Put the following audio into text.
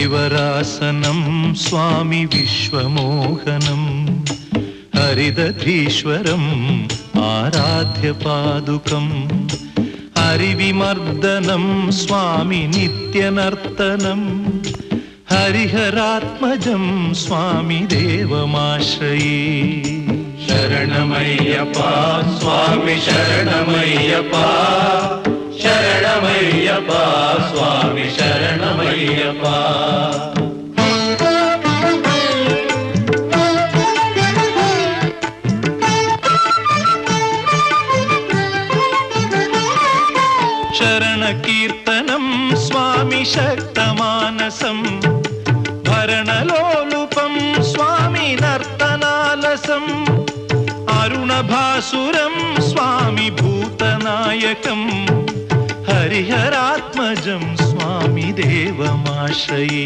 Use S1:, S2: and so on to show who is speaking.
S1: हरिवरासनं स्वामि विश्वमोहनं हरिदधीश्वरम् आराध्यपादुकम् हरिविमर्दनं स्वामि नित्यनर्तनं हरिहरात्मजं स्वामि देवमाश्रये।
S2: शरणमय्यप्पा स्वामि शरणमय्यप्पा शरणमय्यप्पा स्वामि शरणमय्यप्पा।
S1: शरणकीर्तनं स्वामि शक्तमानसं भरणलोलुपं स्वामि नर्तनालसम् अरुणभासुरं स्वामि भूतनायकं हरिहरात्मजं स्वामि देवमाश्रये।